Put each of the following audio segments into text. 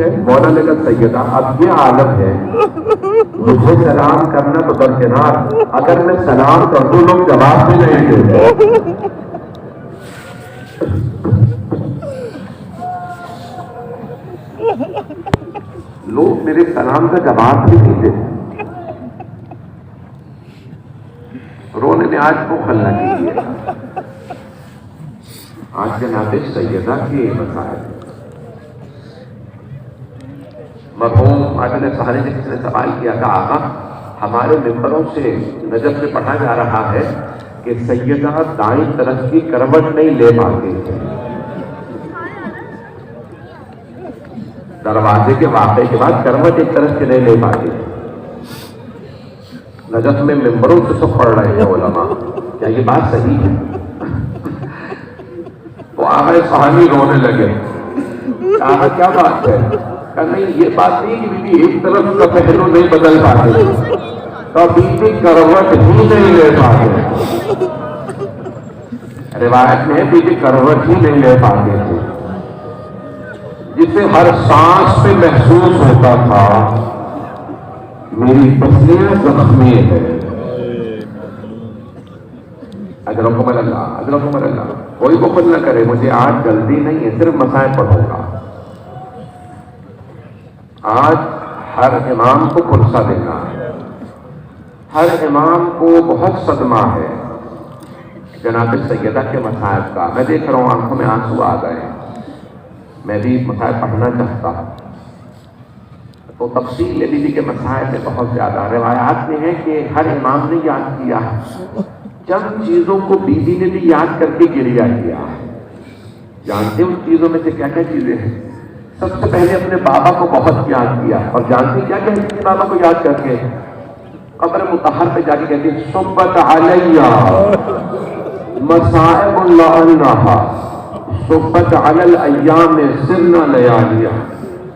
مولا نے کہا سیدہ اب یہ عالم ہے، مجھے سلام کرنا تو درکنار، اگر میں سلام کر دوں لوگ جواب بھی نہیں دیتے، لوگ میرے سلام کا جواب بھی نہیں دیتے۔ رونے میں آج کو کھلنا کیجیے، آج جناب سیدہ کی مسائل مرحوم عادل سہانی نے کس نے سوال کیا تھا، آقا ہمارے ممبروں سے نجف میں پڑھا جا رہا ہے کہ سیدہ دائیں طرف کی کروٹ نہیں لے پاتے ہیں، دروازے کے واقعے کے بعد کروٹ ایک طرف سے نہیں لے پاتے، نجف میں ممبروں سے سب پڑھ رہے ہیں علماء، کیا یہ بات صحیح ہے؟ تو آقا سہانی رونے لگے، آقا کیا بات ہے؟ کہ نہیں یہ بات نہیں کہ بیوی ایک طرف کا پہلو نہیں بدل پاتے، تو بیوی کروٹ ہی نہیں لے پاتے، روایت میں بیوی کروٹ ہی نہیں لے پاتے تھے، جسے ہر سانس پہ محسوس ہوتا تھا میری پسلیاں زخمی ہے۔ اجرکم اللہ، اجرکم اللہ، کوئی بخل نہ کرے، مجھے آج جلدی نہیں ہے، صرف مسائل پڑھوں گا۔ آج ہر امام کو فرصہ دینا ہے، ہر امام کو بہت صدمہ ہے جناب سیدہ کے مسائل کا۔ میں دیکھ رہا ہوں آنکھوں میں آنسو آ گئے، میں بھی مسائل پڑھنا چاہتا ہوں، تو تفصیل بیوی کے مسائل میں بہت زیادہ روایات میں ہے کہ ہر امام نے یاد کیا ہے، چند چیزوں کو بیوی نے بھی یاد کر کے گریہ کیا ہے۔ جانتے ان چیزوں میں سے کیا کیا چیزیں ہیں؟ سب سے پہلے اپنے بابا کو بہت یاد کیا، اور جانتے کیا کہتی تھی بابا کو یاد کر کے؟ قبر مطہر پہ جا کے کہتی صبت علیہ مصائب لعنہا صبت علی الایام سرنا لیالیا۔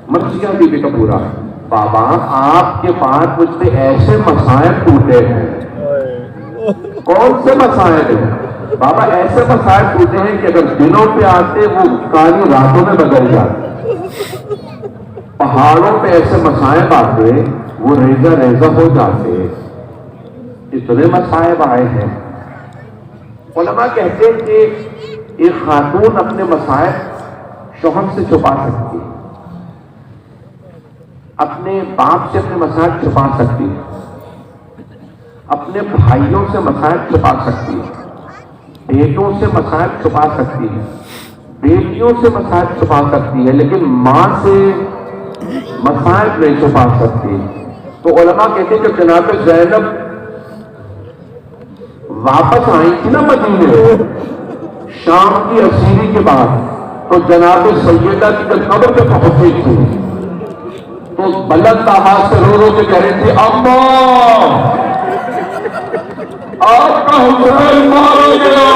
مرثیہ بیوی کا پورا، بابا آپ کے بعد مجھ پہ ایسے مصائب ٹوٹے ہیں۔ کون سے مصائب ہیں بابا؟ ایسے مصائب ٹوٹے ہیں کہ اگر دنوں پہ آتے وہ کالی راتوں میں بدل جاتے، پہاڑوں پہ ایسے مصائب آتے وہ ریزہ ریزہ ہو جاتے، اتنے مصائب آئے ہیں۔ علماء کہتے ہیں کہ ایک خاتون اپنے مصائب شوہر سے چھپا سکتی ہے، اپنے باپ سے اپنے مصائب چھپا سکتی ہے، اپنے بھائیوں سے مصائب چھپا سکتی ہے، بیٹوں سے مصائب چھپا سکتی ہے، بیٹیوں سے مصائب چھپا سکتی ہے، لیکن ماں سے مصائب نہیں چھپا سکتی۔ تو علماء کہتے ہیں کہ جناب زینب واپس آئی تھی نا مدینے شام کی اسیری کے بعد، تو جناب سیدہ کی جب قبر پہ پہنچی تھی تو بلند آواز سے رو رو کے کہہ رہی تھی اماں آپ کا حسین مارا گیا۔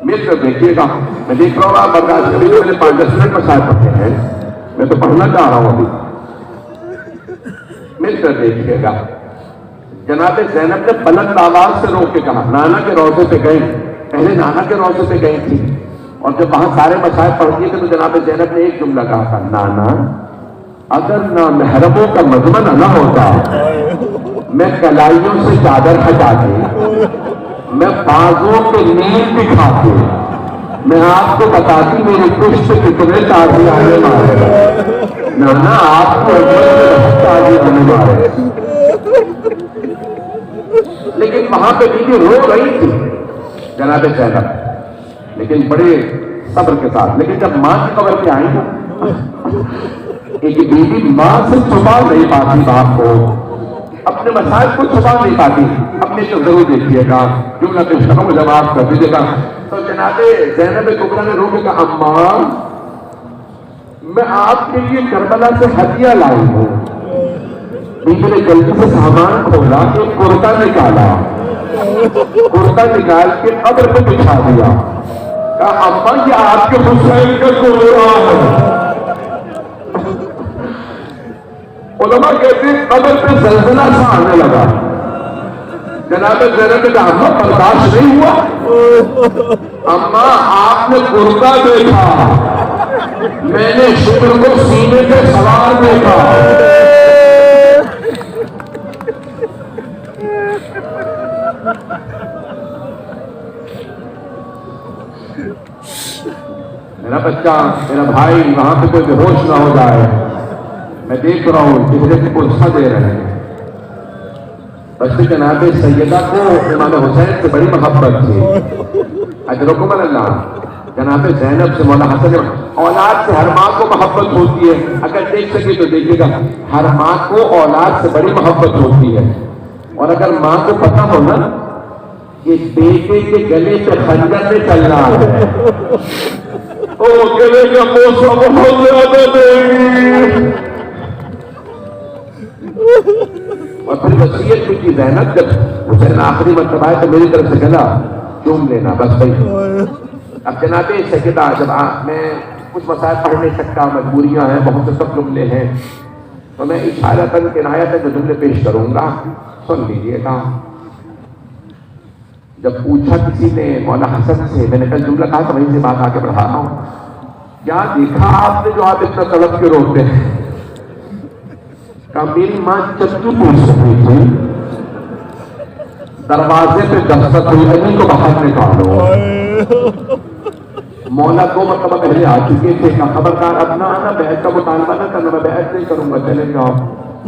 مل کر دیکھیے گا، میں دیکھ رہا ہوں آپ برداشت کریں گے، میں نے 5-10 منٹ مسائل پڑھے ہیں، میں تو پڑھنا چاہ رہا ہوں ابھی، مل کر دیکھیے گا۔ جناب زینب نے بلند آواز سے رو کے کہا، نانا کے روضے پہ گئی، پہلے نانا کے روضے پہ گئی تھی، اور جب وہاں سارے مسائل پڑھ دیے تھے تو جناب زینب نے ایک جملہ کہا تھا، نانا اگر نہ محرموں کا مضمن نہ ہوتا میں کلائیوں سے چادر ہٹا کے، میں بازوں کے نیل دکھاتے، میں آپ کو بتاتی میری پشت سے کتنے تازی آنے مارے، نانا آپ کو تازی ہونے مارے۔ لیکن وہاں پہ بیوی رو رہی تھی جناب زینب، لیکن بڑے صبر کے ساتھ۔ لیکن جب ماں کی قبر پہ آئی نا، ایک بیوی ماں سے چھپا نہیں پاتی، باپ کو اپنے مسائل کو چھپا نہیں پاتی۔ اپنے کو ضرور دیکھیے گا، جملہ کے شکوں کو جواب کر دیجیے گا۔ تو جناب زینب کبریٰ نے رو کے کہا، اماں میں آپ کے لیے کربلا سے ہدیہ لائی ہوں۔ بیوی نے جلدی سے سامان کھولا، ایک کرتا نکالا، کرتا نکال کے قبر پہ بچھا دیا، کہا اماں یہ آپ کے حسین کا کرتا ہے۔ علماء کہتے ہیں قبر پہ زلزلہ سا آنے لگا، جناب زینب کا اماں برداشت نہیں ہوا، اماں آپ نے کرتا دیکھا، میں نے شکر کو سینے پہ سوار دیکھا۔ میرا بچہ، میرا بھائی وہاں پہ کوئی بے ہوش نہ ہو جائے، میں دیکھ رہا ہوں چہرے پہ غصہ دے رہے ہیں۔ بس جناب سیدہ کو امام حسین سے بڑی محبت تھی، اجرکم اللہ۔ جناب زینب سے مولا حسن، اولاد سے ہر ماں کو محبت ہوتی ہے، اگر دیکھ سکے تو دیکھیے گا، ہر ماں کو اولاد سے بڑی محبت ہوتی ہے، اور اگر ماں کو پتہ ہو نا کہ بیٹے کے گلے پہ خنجر سے چل رہا ہے، او گلے کا بوسہ بہت زیادہ دے گی۔ اور پھر وصیت بھی کی زینب، جب حسین آخری مرتبہ ہے تو میری طرف سے گلا چوم لینا، بس بھائی۔ اب جناب سیدہ، جب میں کچھ مسائل پڑھ نہیں سکتا، مجبوریاں ہیں، بہت سے سب جملے ہیں، تو میں اشارتاً کنایتاً جو جملے پیش کروں گا سن لیجیے گا۔ جب پوچھا کسی نے مولا حسن سے، میں نے کل جملہ کہا تھا، وہیں سے بات آگے بڑھا رہا ہوں، کیا دیکھا آپ نے جو آپ اتنا طلب کے روتے ہیں؟ کہا میری ماں چچو پوچھ رہی تھی، دروازے پہ دستک ہوئی، علی کو باہر نکالو۔ مولا 2 مرتبہ پہلے آ چکے تھے، کہا خبردار اب نہ آنا، بیعت کا مطالبہ نہ کرنا، میں بیعت نہیں کروں گا، چلے جاؤ۔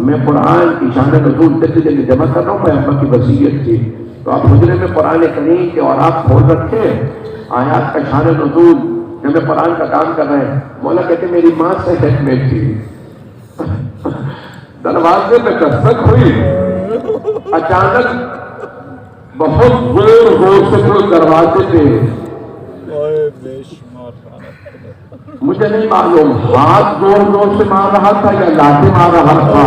میں قرآن کی شان نزول جلدی جمع کر رہا ہوں، میں ابا کی وصیت تھی، تو آپ حجرے میں قرآن کریم کے اور آپ کھول رکھے آیات کا شان نزول، جب میں قرآن کا کام کر رہے ہیں۔ مولا کہتے میری ماں صحت میں تھی، دروازے میں دستک ہوئی، اچانک بہت زور سے کوئی دروازے پہ، مجھے نہیں معلوم ہاتھ زور سے مار رہا تھا یا لاٹھی مار رہا تھا۔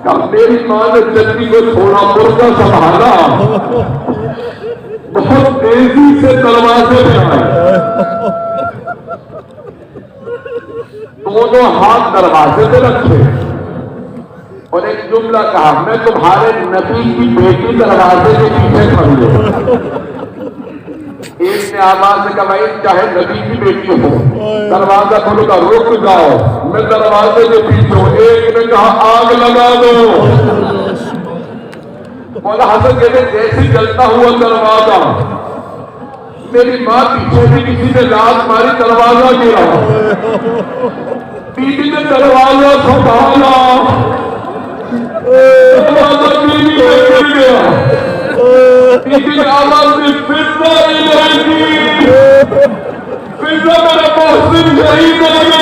کب میری ماں نے چچی کو تھوڑا پرکا سنبھالا، بہت تیزی سے دروازے پہ آئے، دونوں ہاتھ دروازے پہ رکھے اور ایک جملہ کہا، میں تمہارے نبی کی بیٹی دروازے کے پیچھے کھڑی ہوں۔ ایک نے آواز سے کہا بھائی چاہے نبی کی بیٹی ہو، دروازہ کھولو گا، رک جاؤ، میں دروازے کے پیچھے ہوں۔ ایک نے کہا آگ لگا دو۔ مولا حسن کہتے جیسے جلتا ہوا دروازہ، میری ماں پیچھے بھی کسی نے لات ماری، دروازہ گرا، بیوی نے دروازہ سنبھالا، دروازہ بیوی میں گر گیا، بیوی نے آواز میں فضا الہی، فضا میرا محسن شہید ہو گیا۔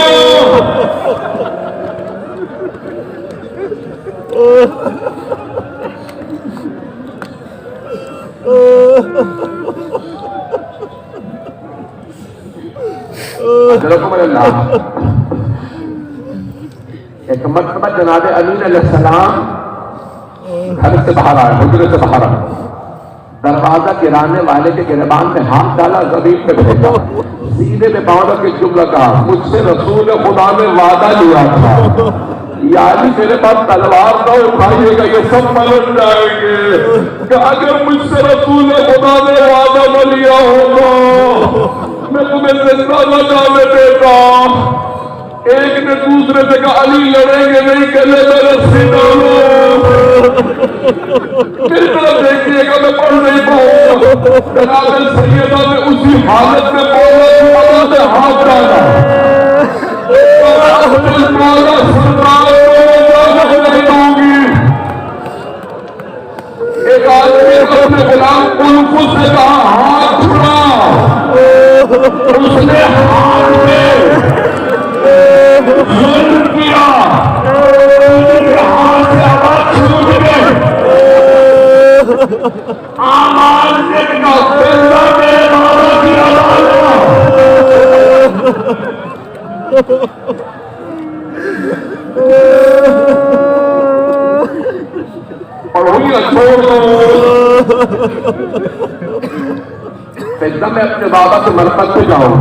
حضرت اللہ ایک مرتبہ جناب علی علیہ السلام گھر سے باہر آئے، حجرے سے باہر آئے، دروازہ گرانے والے کے گریبان میں ہاتھ ڈالا، زمین پہ پھینکا، سینے میں پاؤں رکھ کے جملہ کہا، مجھ سے رسول خدا نے وعدہ لیا تھا، یا علی میرے پاس تلوار نہ اٹھائیے گا، یہ سب مر جائیں گے، کہ اگر مجھ سے رسول خدا نے وعدہ نہ لیا ہوگا میں تمہیں زندہ نہ جانے دیتا۔ ایک نے دوسرے سے کہا علی لڑیں گے نہیں، کہ لے میرے سینہ میری طرف دیکھیے گا، میں پڑھ نہیں پاؤں گا۔ جناب سیدہ نے اسی حالت میں مولا سے ہاتھ ڈالا، مولا سلطان نہیں دوں گی۔ ایک آدمی اپنے غلام کلفو سے کہا ہاتھ چھڑا، اس نے ہاتھ میں ظلم کیا، ہاتھ سے آواز چھوٹ گئے، آواز نے کہا فضا میرے بابا کی آواز پڑھوئی چھوڑ دو۔ فضا میں اپنے بابا کے مرکز پہ جاؤں،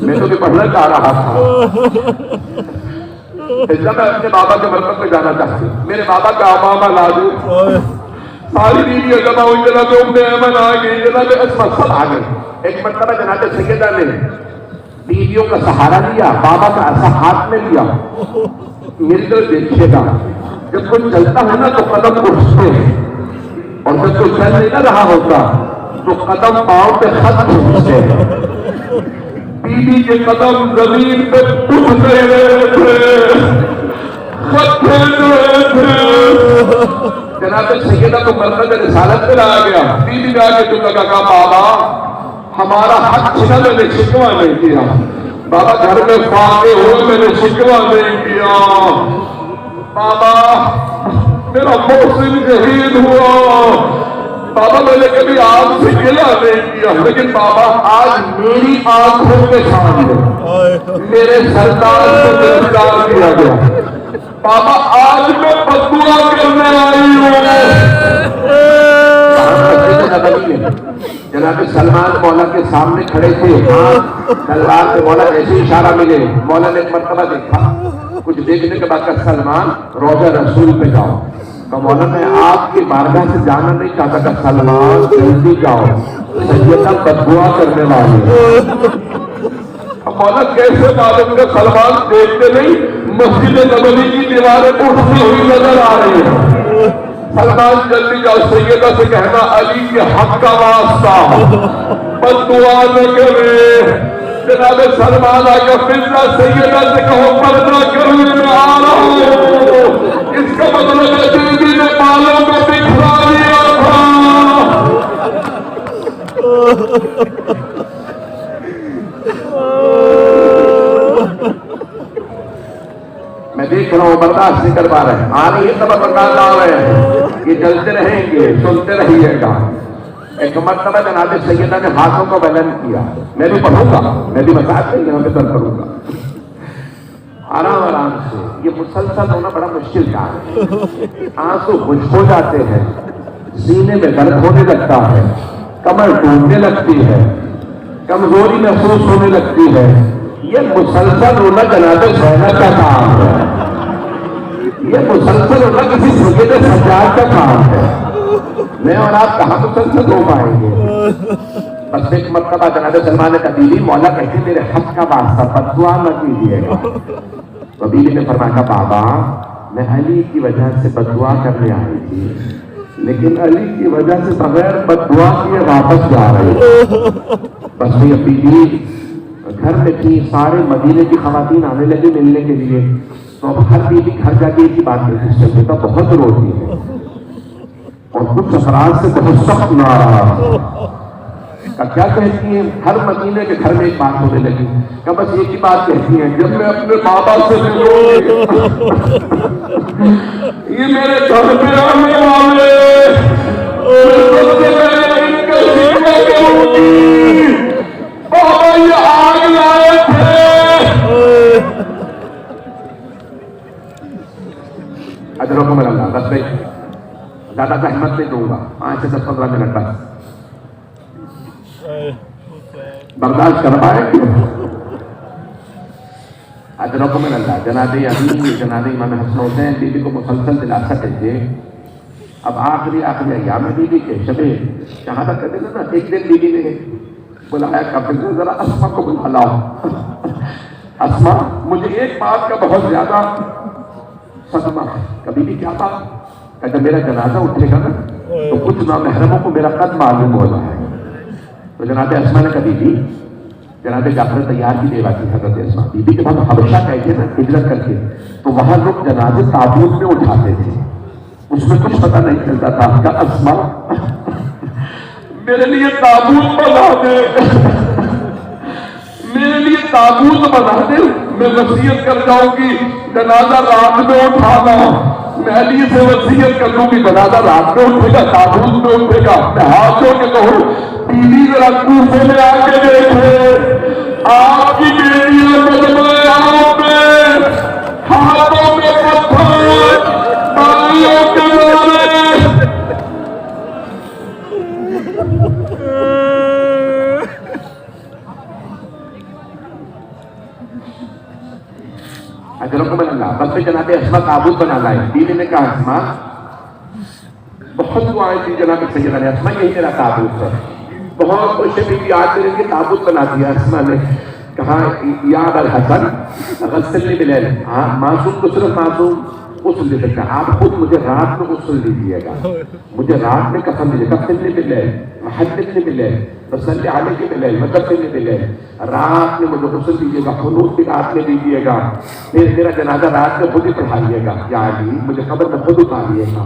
میں تو بھی پڑھنا چاہ رہا تھا، فضا میں اپنے بابا کے مرکز پہ جانا چاہتی، میرے بابا کا امامہ لا دوں۔ ساری بیویاں جمع ہوئی، جناب ام ایمن آ گئی، جناب اسما سب آ گئے. ایک مرتبہ جناب سیدہ نے بیویوں کا سہارا لیا، بابا کا ایسا ہاتھ میں لیا. میری طرف دیکھیے گا، جب کوئی چلتا ہے نا تو قدم اٹھتے ہیں، اور جب کوئی چل نہیں نہ رہا ہوتا تو قدم پاؤں پہ خط کھینچتے ہیں. بیوی کے قدم زمین پہ اٹھ رہے تھے، خط کھینچ رہے تھے. جناب سیدہ کو مرتبہ رسالت پہ لایا گیا. بیوی نے آگے تو کہا بابا ہمارا حق چھنا، میں نے شکوہ نہیں کیا. بابا گھر میں فاقے ہوئے، میں نے شکوہ نہیں کیا. بابا میرا محسن شہید ہوا، بابا میں نے کبھی آپ سے گلہ نہیں کیا، لیکن بابا آج میری آنکھوں کے سامنے میرے سردار کو گرفتار کیا گیا. بابا آج میں بددعا کرنے آئی ہوں. جناب سلمان مولا کے سامنے کھڑے تھے، تلوار سے مولا ایسے اشارہ ملے. مولا نے ایک مرتبہ دیکھا، کچھ دیکھنے کے بعد کہا سلمان روضہ رسول پہ جاؤ. تو مولا میں آپ کی بارگاہ سے جانا نہیں چاہتا کہ سلمان جلدی جاؤ، سیدہ بددعا کرنے والی. اب مولا کیسے معلوم کہ سلمان دیکھتے نہیں، مسجد نبوی کی دیواریں اٹھتی ہوئی نظر آ رہی ہیں. سلمان جلدی جاؤ، سیدہ سے کہنا علی کے حق کا واسطہ بددعا نہ کرے. جناب سلمان آگے فضلہ سیدہ سے کہو پردہ کرنے میں آ رہا ہوں. اس کا مطلب ہے بیوی نے بالوں کو بکھرا لیا تھا. میں دیکھ رہا ہوں برداشت نہیں کر پا رہے ہیں، آ رہی ہے تب برداشت آ رہے ہیں، یہ چلتے رہیں گے، سنتے رہیے گا. ایک مرتبہ جناب سیدہ نے ہاتھوں کو بلند کیا. میں بھی پڑھوں گا، میں بھی مساج سے یہاں پہ سر کروں گا آرام آرام سے. یہ مسلسل ہونا بڑا مشکل کام ہے. آنسو خشک ہو جاتے ہیں، سینے میں درد ہونے لگتا ہے، کمر ٹوٹنے لگتی ہے، کمزوری محسوس ہونے لگتی ہے. یہ مسلسل ہونا جناب زینب کا کام ہے. یہ مسلسل ہونا کسی سید سجاد کا کام ہے. میں اور آپ کہاں مسلسل ہو پائیں گے؟ بس ایک مرتبہ جناب سلمان نے کہا بیوی مولا کہتے میرے حق کا واسطہ بددعا نہ کیجیے گا. تو بیوی نے فرمایا بابا میں علی کی وجہ سے بددعا کرنے آئی تھی، لیکن علی کی وجہ سے بغیر بددعا کیے واپس جا رہی. بس یہ بیوی گھر میں تھی، سارے مدینے کی خواتین آنے لگی ملنے کے لیے. تو اب ہر بیوی گھر جا کے ایک ہی بات کہتی ہے، بیٹا بہت روتی ہے اور کچھ افراد سے بہت سخت ناراض. کیا کہتی ہیں؟ ہر مدینے کے گھر میں ایک بات ہونے لگی کہ بس ایک ہی بات کہتی ہیں، جب میں اپنے بابا سے ملوں یہ میرے گھر پہ آنے والے بابا یہ آگ لائے تھے. اجروں کو میرا اللہ بس بھائی زیادہ زحمت نہیں دوں گا، 5 سے 10-15 منٹ بس برداشت کر پائے. اجروں میں اللہ جناب علی جناب امام حسن حسین بیوی کو مسلسل دلاسا دیجیے. اب آخری ایام بیوی کے شب شہادت کرتے تھے نا، ایک دن بیوی نے بلایا کبھی ذرا اسما کو بلا لاؤ. اسما مجھے ایک بات کا بہت زیادہ صدمہ ہے. کبھی بھی کیا تھا کہ جب میرا جنازہ اٹھے گا نا تو کچھ نامحرموں کو میرا قد معلوم ہو رہا ہے. تو جناب اسما نے کبھی بھی جناب جعفر طیار کی بیوہ کی حضرت اسما بیوی کے بعد حبشہ گئے تھے نا ہجرت کر کے، تو وہاں لوگ جنازے تابوت میں اٹھاتے تھے، اس میں کچھ پتہ نہیں چلتا تھا. کہ اسما میرے لیے تابوت بنا دے، میرے لیے تابوت بنا دے، میں وصیت کر جاؤں گی جنازہ رات میں اٹھانا. میں علی سے وصیت کر لوں گی جنازہ رات میں اٹھے گا، تابوت میں اٹھے گا. میں ہاتھ جوڑ کے کہوں بیوی ذرا کوفے میں آ کے دیکھے آپ کی بیٹیاں مجمع آپ میں ہاتھوں میں پتھر تالیوں کے نعرے. اجروں کو بنا لا بس جناب اسما تابوت بنا لائے. بیوی نے کہا اسما بہت دعائیں تھی جناب سیدہ نے اسما یہی میرا تابوت ہے. بہت خوش بھی یاد کریں گے تابوت بنا دیا اسما نے. کہا یا ابا الحسن غسلنی باللیل. ہاں معصوم کو صرف معصوم غسل دے سکتا ہے. آپ خود مجھے رات میں غسل دیجیے گا, مجھے رات میں کفن دیجیے گا. غسلنی باللیل محدثنی باللیل وصلی علیہ باللیل وکفنی باللیل. رات میں مجھے غسل دیجیے گا, قنوت بھی رات میں دیجیے گا, پھر میرا جنازہ رات میں خود ہی پڑھائیے گا. یا علی مجھے قبر میں خود اتاریے گا.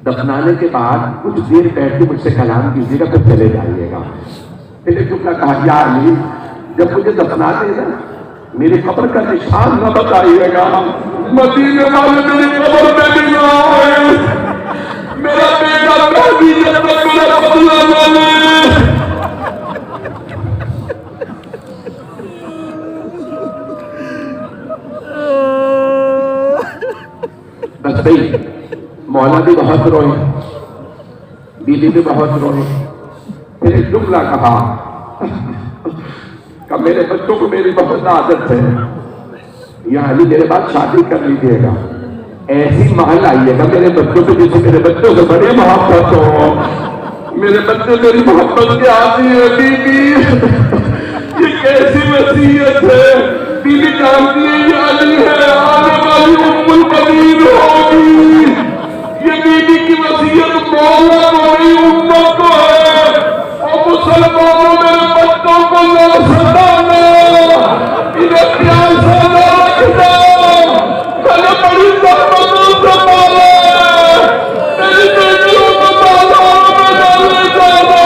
دفنانے کے بعد کچھ دیر بیٹھ کے مجھ سے کلام کیجیے گا پھر چلے جائیے گا. پھر ایک جملہ کہا یا علی جب مجھے دفنا دے گا میری قبر کا نشان نہ بتائیے گا. مدینے والے میری قبر میں بھی نہ آئے, میرا بیٹا مہدی جب تک میرا بدلہ نہ لے. بس بھائی مولا بھی بہت روئے, بیوی بھی بہت روئے. پھر ایک جملہ کہا کہ میرے بچوں کو میری بہت عادت ہے, یا علی میرے بعد شادی کر لیجیے گا, ایسی محل آئیے گا میرے بچوں کو جسے میرے بچوں سے بڑی محبت ہو. میرے بچے میری محبت کے آتی ہے. بیوی یہ کیسی وصیت ہے, بیوی جانتی ہے یہ علی ہے آنے والی ام البنین ہوگی. یہ بیوی کی وصیت مولا کو نہیں امت کو ہے. اور مسلمانوں میرے بچوں کو نہ ستانا, انہیں پیار سے نہ رکھنا, کل بڑی زحمتوں سے پالا ہے, میری بیٹیوں کو بازاروں میں نہ لے جانا.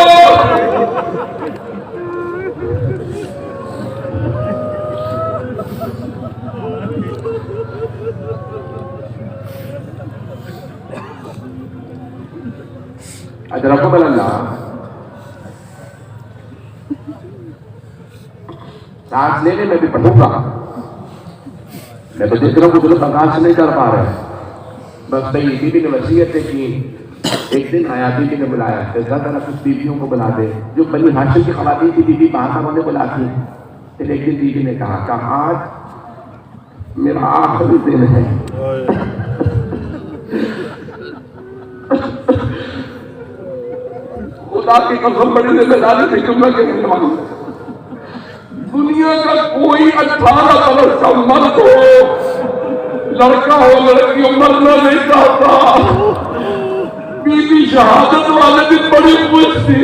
اجرکم اللہ. سانس لینے میں بھی پڑھوں گا, میں تو دیکھ رہا ہوں کہ برداشت نہیں کر پا رہے. بس بھائی بیوی نے وصیت کی. ایک دن آیا بیوی نے بلایا, ایسا طرح کچھ بیویوں کو بلا دے جو بنی ہاشم کی خواتین کی بیوی باہر انہیں بلاتی. پھر ایک دن بیوی نے کہا کہ آج میرا آخری دن ہے, خدا کی قسم بڑی ذمہ داری سے جملہ کے مسلمان, دنیا کا کوئی 18 برس کا مرد ہو, لڑکا ہو لڑکی ہو, مرنا نہیں چاہتا. بیوی شہادت والے بھی بڑی خوش تھی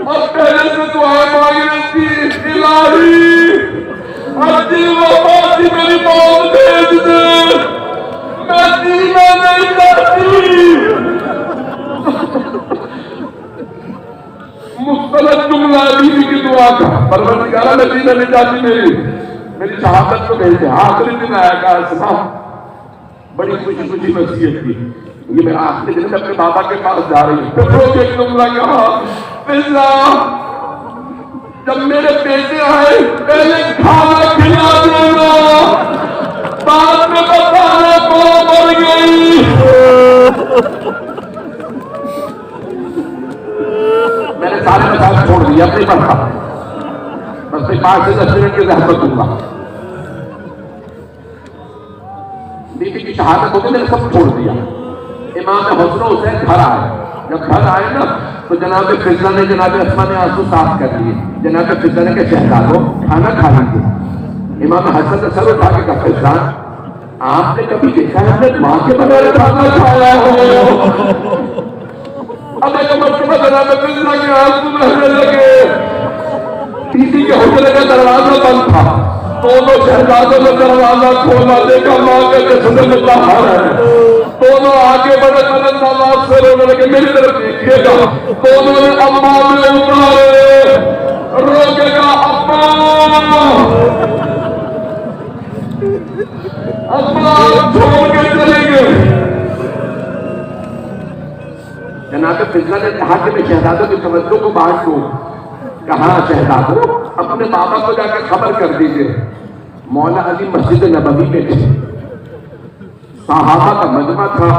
اور پہلے سے دعائیں مانگ رہی تھی, الہی اجل وفات میری موت بھیج دے, میں جینا نہیں چاہتی. مستند جملہ بیوی کی دعا کا, پروردگارہ میں جینا نہیں چاہتی, میری شہادت کو بھیج دے. آخری دن آیا کہ اسما بڑی خوشی خوشی وصیت کی, یہ میرا آخری دن اپنے بابا کے پاس جا رہی ہوں. پھر روز ایک جملہ کہا, اللہ جب میرے بیٹے آئے پہلے کھانا کھلا دینا, بعد میں بتانا کون مر گئی. میں نے سارے مسائل چھوڑ دیا, اپنی پڑھا, بس میں 5 سے 10 منٹ کی زحمت دوں گا. بیوی کی شہادت ہوگی, میں نے سب چھوڑ دیا. امام حسن و حسین گھر آئے. جب گھر آئے نا تو جناب فضلہ نے جناب اسما نے آنسو صاف کر دیے. جناب فضلہ نے کہ شہزادو کھانا کھا لیجیے. امام حسن نے سر اٹھا کے کہا فضلہ آپ نے کبھی دیکھا ہے اپنے ماں کے بغیر کھانا کھایا ہو؟ اب ایک مرتبہ جناب فضلہ کے آنسو بہنے لگے. بیوی کے حجرے کا دروازہ بند تھا, دونوں شہزادوں نے دروازہ کھولا, دیکھا ماں کے جسد مطہر ہے. دونوں آگے بڑے بلند آواز سے رونے لگے, میری طرف دیکھیے گا. دونوں نے اماں میں اتارے, روکے گا اماں, اماں چھوڑ کے چلیں گے. جناب فضلہ نے کہا کہ میں شہزادوں کی توجہ کو بانٹ دوں. کہا شہزادوں اپنے بابا کو جا کے خبر کر دیجئے. مولا علی مسجد نبوی میں تھے, صحابہ کا مجمع تھا.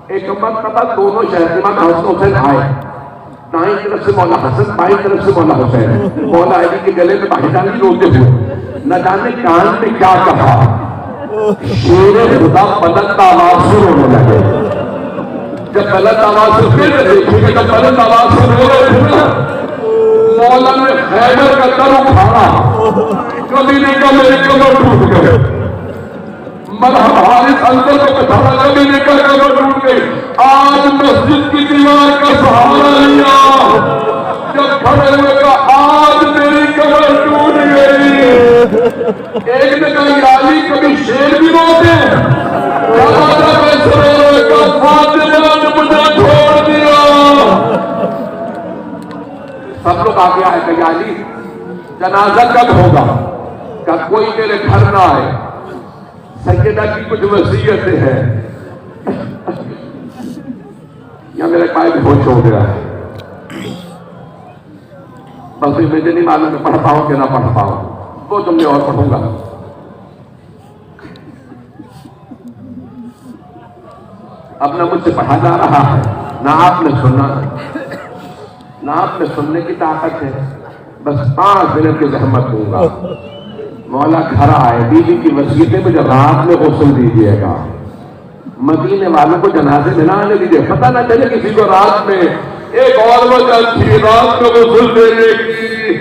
ایک مرتبہ دونوں شہر امام حسن حسین آئے, دائیں طرف سے مولا حسن, بائیں طرف سے مولا حسین. مولا علی کے گلے میں باہدانی روتے ہوئے, نہ جانے کان میں کیا کہا, شیر خدا بلند آواز سے رونے لگے. جب غلط آواز سے پھر دیکھیں گے جب غلط آواز سے رو رہے تھے نا مولا نے خیبر کا در اٹھانا کبھی نہیں کہا میرے کمر ٹوٹ گئے مرحبا حارث اندر کو بٹھانا کبھی نہیں کہا کمر ٹوٹ گئی آج مسجد کی دیوار کا سہارا لیا جب کھڑے ہوئے کہا آج میری کمر ٹوٹ گئی ایک نے کہا یا علی کبھی شیر بھی روتے فاطمہ نے مجھے چھوڑ دیا سب لوگ آگے آئے کہ یا علی جنازہ کب ہوگا کہ کوئی میرے گھر نہ آئے سیدہ کی کچھ وصیتیں ہیں یا میرے پائے بہت ہو گیا ہے بس مجھے نہیں معلوم میں پڑھ پاؤں کہ نہ پڑھ پاؤں وہ تم نے اور پڑھوں گا اب نہ مجھ سے پڑھا جا رہا ہے نہ آپ نے سننا نہ آپ نے سننے کی طاقت ہے بس 5 منٹ کی زحمت دوں گا مولا گھر آئے بیوی کی وصیتیں مجھے رات میں غسل دیجیے گا مدینے والوں کو جنازے میں نہ آنے دیجیے پتہ نہ چلے کسی کو رات میں ایک اور وجہ تھی رات میں غسل دینے کی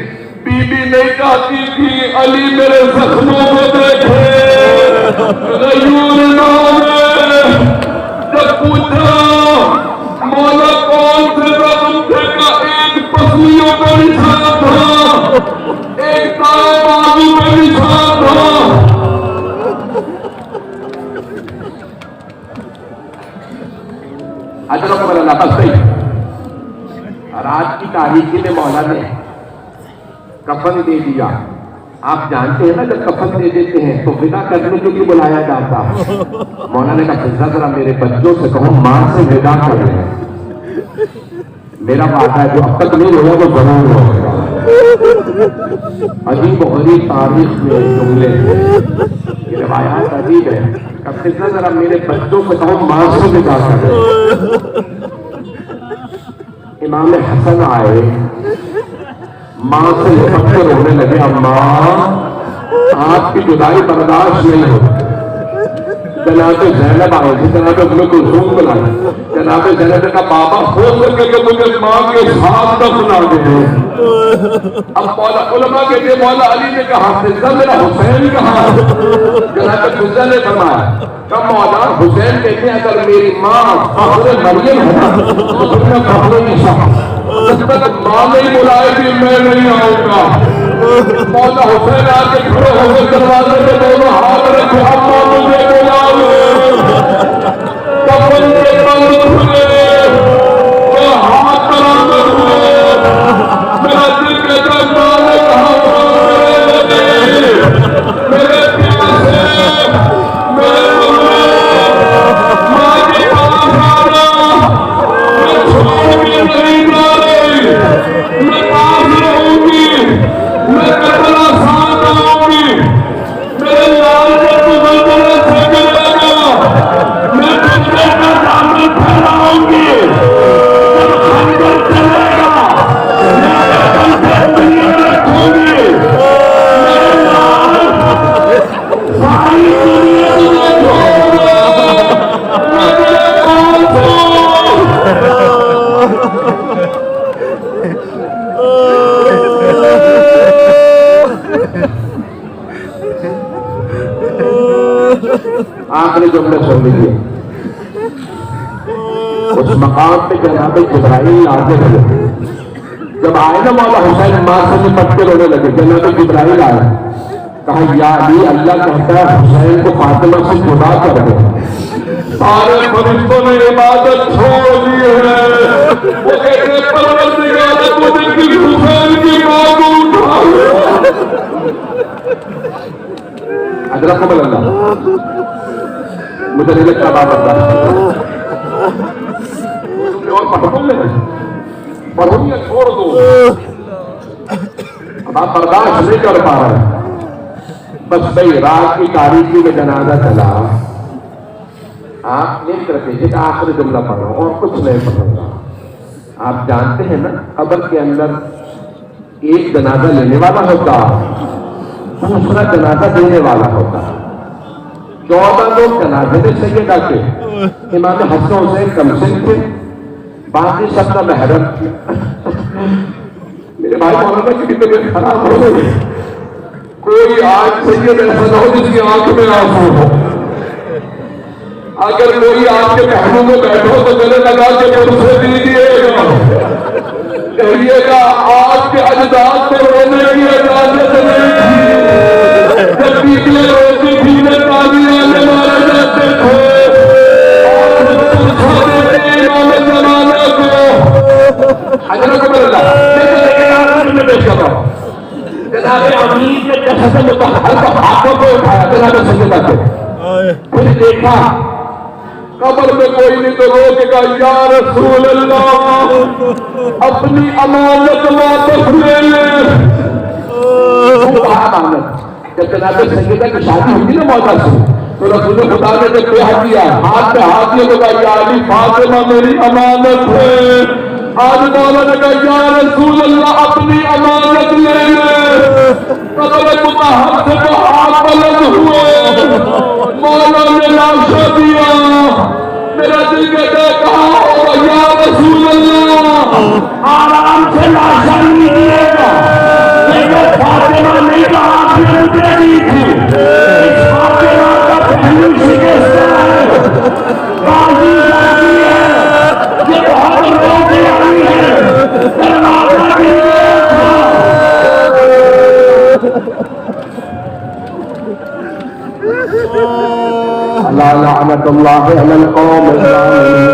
بیوی نہیں چاہتی تھی علی میرے زخموں کو دیکھے غیور نہ ہوئے جب پوچھا مولا کون سے زخم تھے کا ایک پسلیوں کا نشان تھا ایک تارے بازو کا نشان تھا اجروں کو بلنا بس نہیں اور آج کی تاریخی میں مولا نے کفن دے دیا آپ جانتے ہیں نا جب کفن دے دیتے ہیں تو ودا کرنے کے لیے بلایا جاتا ہے مولا نے کہا ذرا میرے بچوں سے کہو ماں سے ودا کر لیں میرا وعدہ ہے جو اب تک نہیں ہوا وہ ضرور ہوگا عجیب و غریب تاریخ میں جملے یہ روایات عجیب ہے کہ ذرا میرے بچوں سے کہو ماں سے ودا کر لیں امام حسن آئے ماں سے لپٹ کر رونے لگے اماں آپ کی جدائی برداشت نہیں ہو جناب زینب آئے تھے جناب ابن کلثوم بلائے جناب زینب نے کہا بابا ہو سکے کہ مجھے ماں کے ساتھ دفنا دے اب مولا علماء کے لیے مولا علی نے کہا میرا حسین کہاں جناب حسین نے فرمایا کہ مولا حسین کہتے ہیں اگر میری ماں فخر مریم ہے تو پھر میں فخر عیسیٰ جب تک ماں نہیں بلائے گی میں نہیں آؤں گا مولا حسین آ کے کھڑے ہو کے دروازے پہ دونوں ہاتھ رکھے اماں مجھے بلاؤ کفن کے بند کھلے تو ہاتھ برابر ہوئے میرا دل کہتا ماں نے کہا میرے پیاسے میرے ماں کے پاس آنا میں چھوڑ کے نہیں جا میں پاس رہوں گی میں کتنا ساتھ آؤں گی میرے لال کے بزرگوں سے چلے گا میں بچے کا دامن پھیلاؤں گی جب خنجر چلے گا میرے کندھے پہ رکھوں گی میرے لال ساری دنیا تجھے چھوڑ میں تیرے پاس ہوں آخری جملے سن لیجیے اس مقام پہ جناب جبرائیل آتے لگے جب آئے نا مولا حسین ماں سے لپٹ کے رونے لگے جناب جبرائیل آئے کہا یا علی اللہ کہتا ہے حسین کو فاطمہ سے جدا کر دے سارے فرشتوں نے عبادت چھوڑ دی ہے وہ کہتے پروردگار مجھے کس حسین کی ماں کو اٹھا ادرک اللہ مجھے نہیں لگتا بات برداشت اور پڑھوں گے چھوڑ دو اب آپ برداشت نہیں کر پا رہے بس بھائی رات کی تاریخی میں جنازہ چلا آپ ایک رکھیے کہ آخری جملہ پڑھو اور کچھ نہیں پڑھوں گا آپ جانتے ہیں نا قبر کے اندر ایک جنازہ لینے والا ہوتا دوسرا جنازہ دینے والا ہوتا 14 لوگ جنازے میں سیدہ کے امام حسن حسین کمسن تھے، باقی سب کا محرم تھے۔ میرے بھائی مولانا کی طبیعت خراب ہو گئی، کوئی آج سید ایسا نہ ہو جس کی آنکھ میں آنسو ہو، اگر کوئی آپ کے پہلو میں بیٹھو تو گلے لگا کے پرسے دیجیے گا، کہیے گا آج کے اجداد کو رونے کی اجازت نہیں تھی، جب پیچھے روتی تھی میں تابعین مارے جاتے تھے، امام زمانہ کو حضرت عمر اللہ لیکن میں پیش کر رہا ہوں جناب امیر کے جسد متحر کو ہاتھوں کو اٹھایا جناب سیدہ کے، پھر دیکھا قبر میں کوئی نہیں تو رو کے کہا یا رسول اللہ اپنی امانت واپس لے لے۔ وہ کہا امانت، جب جناب سیدہ کی شادی ہوئی نا مولا سے تو رسول خدا نے جب بیعت کیا ہاتھ پہ ہاتھ دیا تو کہا یا علی فاطمہ میری امانت ہے، آج مولا نے کہا یا رسول اللہ اپنی امانت لے لے، قبر مطہر سے تو ہاتھ بلند ہوئے، مولا نے لاشا دیا، میرا دل کہتا ہے کہا ہوگا یا رسول اللہ آرام سے لاشا نہیں دیے گا، لیکن فاطمہ نہیں کہا کہ مجھے دی تھی، اس فاطمہ کا پہلو شکست ہے، بازی جاتی ہے، یہ بہت روتے آئی ہے، دروازہ بھی اللہ لعنت اللہ علی القوم الظالمین۔